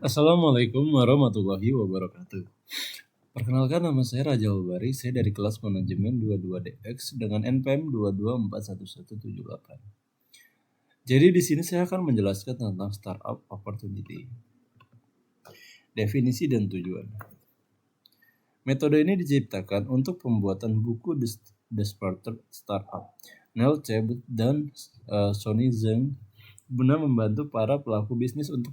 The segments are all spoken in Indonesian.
Assalamualaikum warahmatullahi wabarakatuh. Perkenalkan, nama saya Raja Albari. Saya dari kelas manajemen 22DX dengan NPM 2241178. Jadi di sini saya akan menjelaskan tentang startup opportunity. Definisi dan tujuan. Metode ini diciptakan untuk pembuatan buku The Smarter Startup. Neil Chebet dan Sonny Zheng guna membantu para pelaku bisnis untuk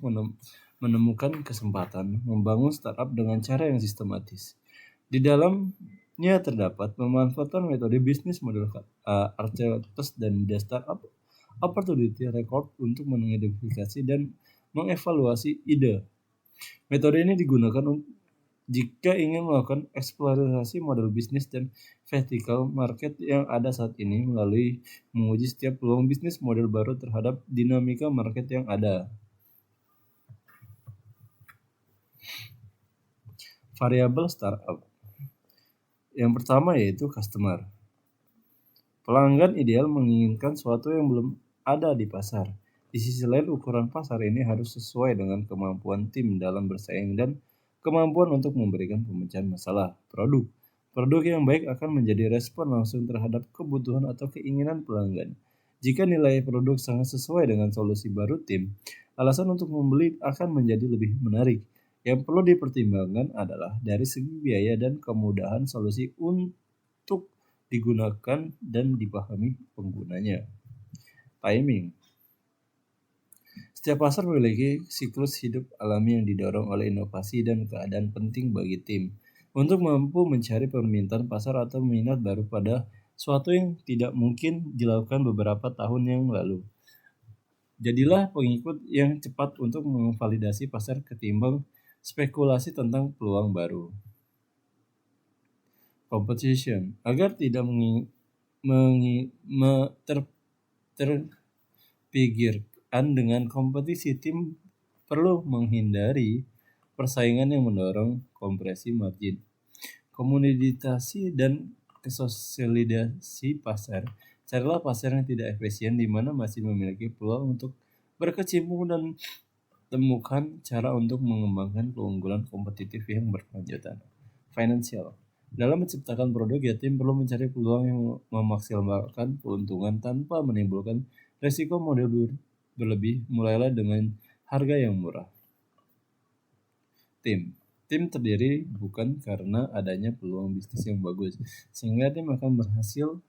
menemukan kesempatan membangun startup dengan cara yang sistematis. Di dalamnya terdapat memanfaatkan metode bisnis model Archegos dan The Startup Opportunity Record untuk mengidentifikasi dan mengevaluasi ide. Metode ini digunakan jika ingin melakukan eksplorasi model bisnis dan vertical market yang ada saat ini melalui menguji setiap peluang bisnis model baru terhadap dinamika market yang ada. Variabel startup. Yang pertama yaitu customer. Pelanggan ideal menginginkan sesuatu yang belum ada di pasar. Di sisi lain, ukuran pasar ini harus sesuai dengan kemampuan tim dalam bersaing dan kemampuan untuk memberikan pemecahan masalah. Produk yang baik akan menjadi respon langsung terhadap kebutuhan atau keinginan pelanggan. Jika nilai produk sangat sesuai dengan solusi baru tim, alasan untuk membeli akan menjadi lebih menarik. Yang perlu dipertimbangkan adalah dari segi biaya dan kemudahan solusi untuk digunakan dan dipahami penggunanya. Timing. Setiap pasar memiliki siklus hidup alami yang didorong oleh inovasi dan keadaan penting bagi tim untuk mampu mencari permintaan pasar atau minat baru pada suatu yang tidak mungkin dilakukan beberapa tahun yang lalu. Jadilah pengikut yang cepat untuk memvalidasi pasar ketimbang spekulasi tentang peluang baru. Competition. Agar tidak terpikirkan dengan kompetisi, tim perlu menghindari persaingan yang mendorong kompresi margin. Komoditasi dan konsolidasi pasar. Carilah pasar yang tidak efisien di mana masih memiliki peluang untuk berkecimpung dan temukan cara untuk mengembangkan keunggulan kompetitif yang berkelanjutan. Financial. Dalam menciptakan produk, tim perlu mencari peluang yang memaksimalkan keuntungan tanpa menimbulkan risiko modal berlebih. Mulailah dengan harga yang murah. Tim terdiri bukan karena adanya peluang bisnis yang bagus. Sehingga tim akan berhasil,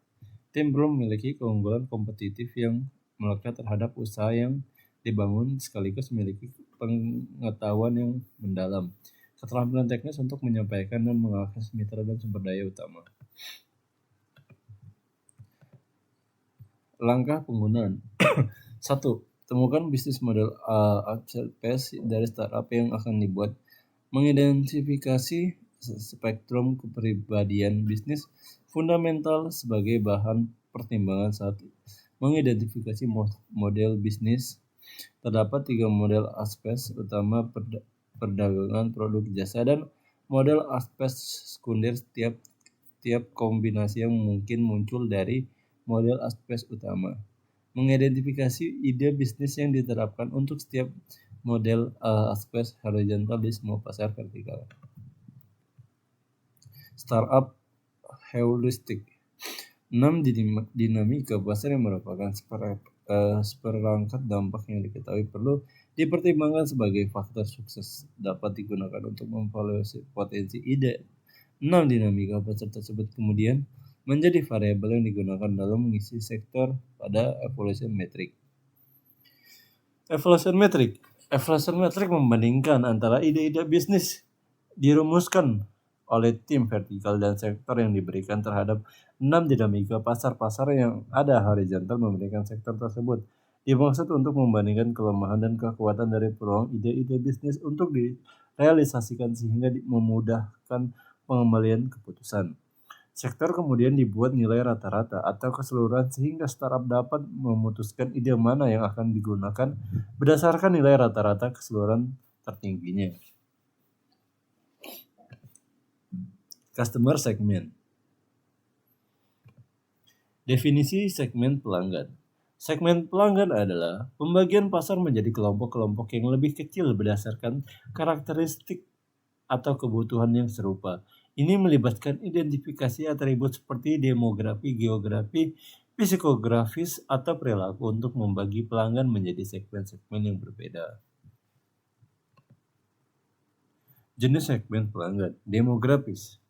tim perlu memiliki keunggulan kompetitif yang melekat terhadap usaha yang dibangun sekaligus memiliki pengetahuan yang mendalam, keterampilan teknis untuk menyampaikan dan mengakses mitra dan sumber daya utama. Langkah penggunaan. 1. Temukan bisnis model ACPS dari startup yang akan dibuat. Mengidentifikasi spektrum kepribadian bisnis fundamental sebagai bahan pertimbangan saat mengidentifikasi model bisnis. Terdapat 3 model ACPS utama: perdagangan, produk, jasa, dan model ACPS sekunder. Tiap kombinasi yang mungkin muncul dari model ACPS utama. Mengidentifikasi ide bisnis yang diterapkan untuk setiap model ACPS horizontal di semua pasar vertikal. Startup heuristik. 6 dinamika pasar yang merupakan seperangkat dampak yang diketahui perlu dipertimbangkan sebagai faktor sukses dapat digunakan untuk memvalidasi potensi ide. 6 dinamika pasar tersebut kemudian menjadi variabel yang digunakan dalam mengisi sektor pada evaluation metric. Evaluation metric membandingkan antara ide-ide bisnis dirumuskan oleh tim vertikal dan sektor yang diberikan terhadap 6 dinamika pasar yang ada horizontal memberikan sektor tersebut. Dimaksud untuk membandingkan kelemahan dan kekuatan dari peluang ide-ide bisnis untuk direalisasikan sehingga memudahkan pengembalian keputusan. Sektor kemudian dibuat nilai rata-rata atau keseluruhan sehingga startup dapat memutuskan ide mana yang akan digunakan berdasarkan nilai rata-rata keseluruhan tertingginya. Customer segment. Definisi segmen pelanggan. Segmen pelanggan adalah pembagian pasar menjadi kelompok-kelompok yang lebih kecil berdasarkan karakteristik atau kebutuhan yang serupa. Ini melibatkan identifikasi atribut seperti demografi, geografi, psikografis, atau perilaku untuk membagi pelanggan menjadi segmen-segmen yang berbeda. Jenis segmen pelanggan, demografis.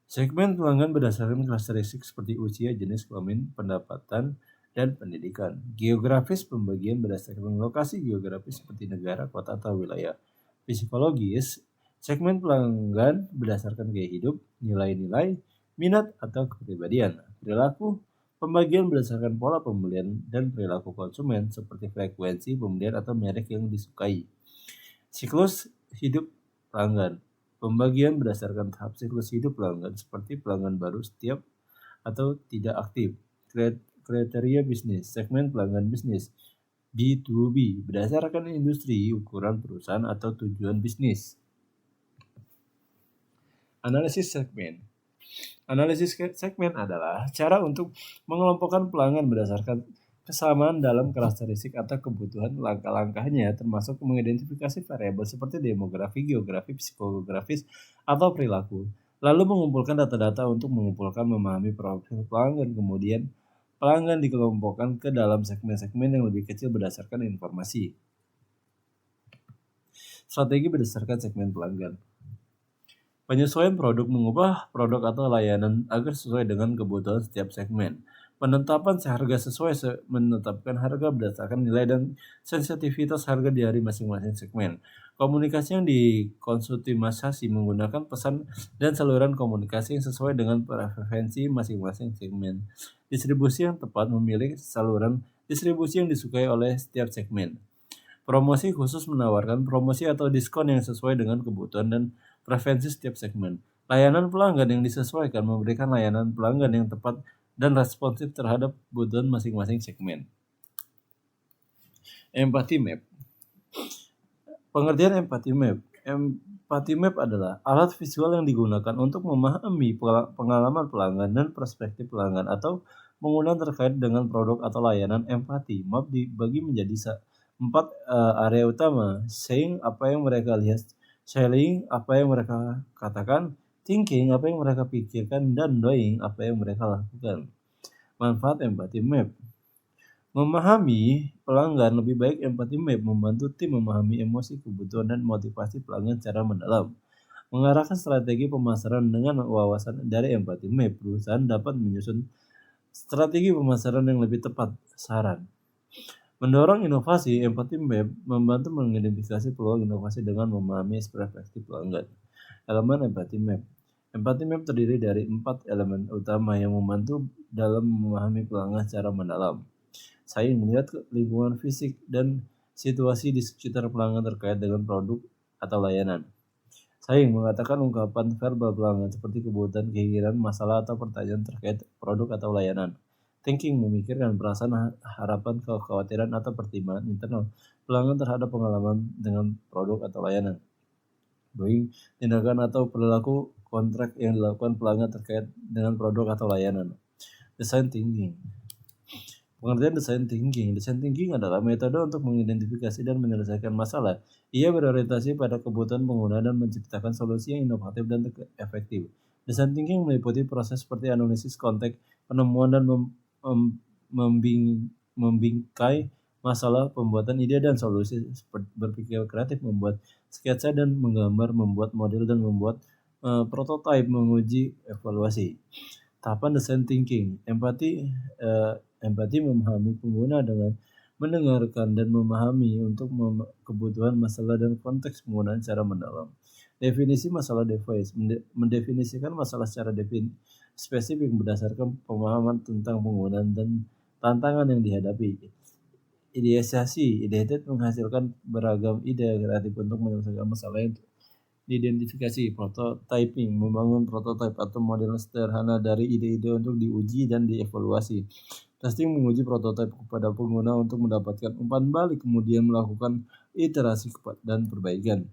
Segmen pelanggan berdasarkan karakteristik seperti usia, jenis kelamin, pendapatan, dan pendidikan. Geografis, pembagian berdasarkan lokasi geografis seperti negara, kota, atau wilayah. Psikologis, segmen pelanggan berdasarkan gaya hidup, nilai-nilai, minat, atau kepribadian. Perilaku, pembagian berdasarkan pola pembelian dan perilaku konsumen seperti frekuensi pembelian atau merek yang disukai. Siklus hidup pelanggan, pembagian berdasarkan tahap siklus hidup pelanggan seperti pelanggan baru setiap atau tidak aktif. Kriteria bisnis, segmen pelanggan bisnis, B2B, berdasarkan industri, ukuran perusahaan atau tujuan bisnis. Analisis segmen. Analisis segmen adalah cara untuk mengelompokkan pelanggan berdasarkan kesamaan dalam karakteristik atau kebutuhan. Langkah-langkahnya termasuk mengidentifikasi variabel seperti demografi, geografi, psikografis, atau perilaku. Lalu mengumpulkan data-data untuk memahami profil pelanggan. Kemudian pelanggan dikelompokkan ke dalam segmen-segmen yang lebih kecil berdasarkan informasi. Strategi berdasarkan segmen pelanggan. Penyesuaian produk, mengubah produk atau layanan agar sesuai dengan kebutuhan setiap segmen. Penetapan harga menetapkan harga berdasarkan nilai dan sensitivitas harga di masing-masing segmen. Komunikasi yang dikonsultimasi menggunakan pesan dan saluran komunikasi yang sesuai dengan preferensi masing-masing segmen. Distribusi yang tepat, memilih saluran distribusi yang disukai oleh setiap segmen. Promosi khusus, menawarkan promosi atau diskon yang sesuai dengan kebutuhan dan preferensi setiap segmen. Layanan pelanggan yang disesuaikan, memberikan layanan pelanggan yang tepat dan responsif terhadap kebutuhan masing-masing segmen. Empathy Map. Pengertian Empathy Map. Empathy Map adalah alat visual yang digunakan untuk memahami pengalaman pelanggan dan perspektif pelanggan atau penggunaan terkait dengan produk atau layanan. Empathy Map dibagi menjadi 4 area utama: saying, apa yang mereka lihat; selling, apa yang mereka katakan; thinking, apa yang mereka pikirkan; dan doing, apa yang mereka lakukan. Manfaat Empathy Map. Memahami pelanggan lebih baik. Empathy Map membantu tim memahami emosi, kebutuhan, dan motivasi pelanggan secara mendalam. Mengarahkan strategi pemasaran. Dengan wawasan dari Empathy Map, perusahaan dapat menyusun strategi pemasaran yang lebih tepat sasaran. Mendorong inovasi. Empathy Map membantu mengidentifikasi peluang inovasi dengan memahami perspektif pelanggan. Elemen Empathy Map. Empathy Map terdiri dari 4 elemen utama yang membantu dalam memahami pelanggan secara mendalam. Saya melihat lingkungan fisik dan situasi di sekitar pelanggan terkait dengan produk atau layanan. Saya mengatakan ungkapan verbal pelanggan seperti kebutuhan, keinginan, masalah, atau pertanyaan terkait produk atau layanan. Thinking, memikirkan perasaan, harapan, kekhawatiran, atau pertimbangan internal pelanggan terhadap pengalaman dengan produk atau layanan. Doing, tindakan atau perilaku kontrak yang dilakukan pelanggan terkait dengan produk atau layanan. Design Thinking. Pengertian Design Thinking. Design Thinking adalah metode untuk mengidentifikasi dan menyelesaikan masalah. Ia berorientasi pada kebutuhan pengguna dan menciptakan solusi yang inovatif dan efektif. Design Thinking meliputi proses seperti analisis konteks, penemuan dan membingkai masalah, pembuatan ide dan solusi, berpikir kreatif, membuat sketsa dan menggambar, membuat model dan membuat prototipe, menguji, evaluasi. Tahapan Design Thinking. Empati memahami pengguna dengan mendengarkan dan memahami untuk kebutuhan, masalah, dan konteks penggunaan secara mendalam. Definisi masalah device. Mendefinisikan masalah secara spesifik berdasarkan pemahaman tentang penggunaan dan tantangan yang dihadapi. Ideasi. Ide menghasilkan beragam ide kreatif untuk menyelesaikan masalah yang diidentifikasi. Prototyping, membangun prototipe atau model sederhana dari ide-ide untuk diuji dan dievaluasi. Testing, menguji prototipe kepada pengguna untuk mendapatkan umpan balik, kemudian melakukan iterasi dan perbaikan.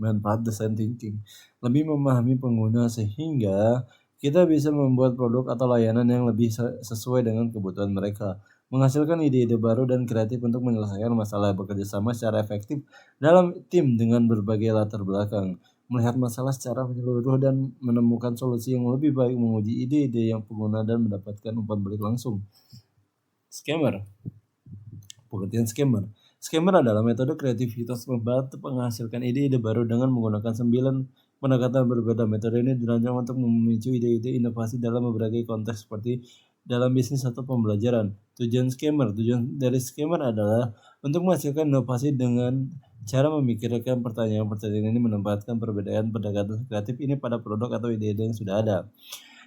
Manfaat Design Thinking. Lebih memahami pengguna sehingga kita bisa membuat produk atau layanan yang lebih sesuai dengan kebutuhan mereka. menghasilkan ide-ide baru dan kreatif untuk menyelesaikan masalah, bekerja sama secara efektif dalam tim dengan berbagai latar belakang, melihat masalah secara menyeluruh dan menemukan solusi yang lebih baik, menguji ide-ide yang pengguna dan mendapatkan umpan balik langsung. Scammer. Pengertian scammer. Scammer adalah metode kreativitas membantu menghasilkan ide-ide baru dengan menggunakan 9 pendekatan berbeda. Metode ini dirancang untuk memicu ide-ide inovasi dalam berbagai konteks seperti dalam bisnis atau pembelajaran. Tujuan dari scammer adalah untuk menghasilkan inovasi dengan cara memikirkan pertanyaan-pertanyaan ini, menempatkan perbedaan pendekatan kreatif ini pada produk atau ide-ide yang sudah ada.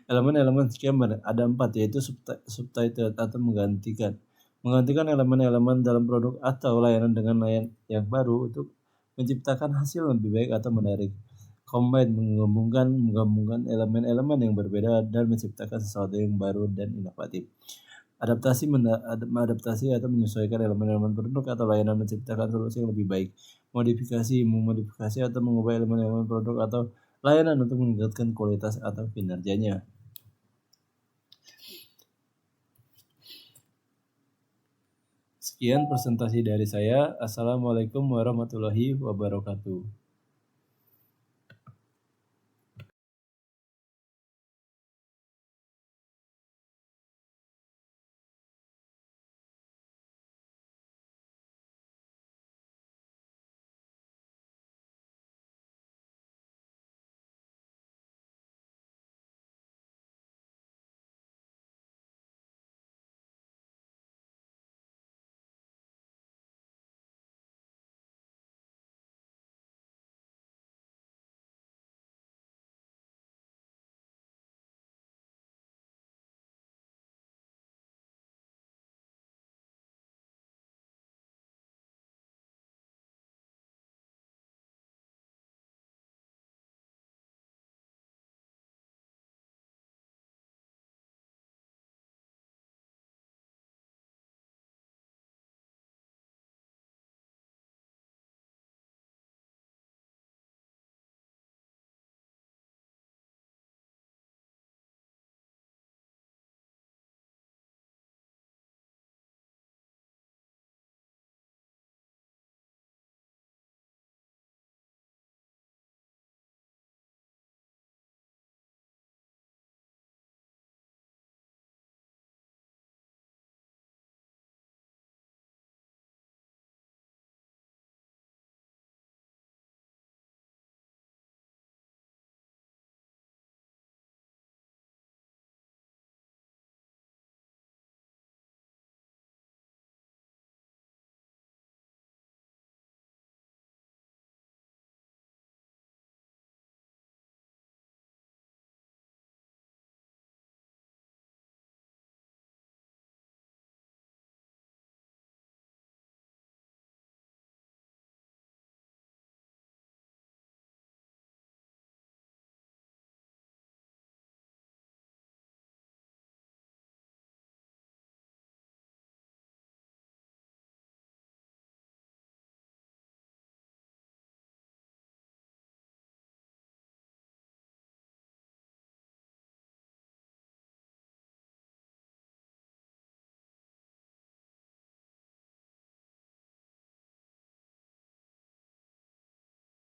Elemen-elemen scammer ada 4, yaitu subtitle atau menggantikan elemen-elemen dalam produk atau layanan dengan layanan yang baru untuk menciptakan hasil lebih baik atau menarik. Combine menggabungkan elemen-elemen yang berbeda dan menciptakan sesuatu yang baru dan inovatif. Adaptasi atau menyesuaikan elemen-elemen produk atau layanan menciptakan solusi yang lebih baik. Memodifikasi atau mengubah elemen-elemen produk atau layanan untuk meningkatkan kualitas atau kinerjanya. Sekian presentasi dari saya. Assalamualaikum warahmatullahi wabarakatuh.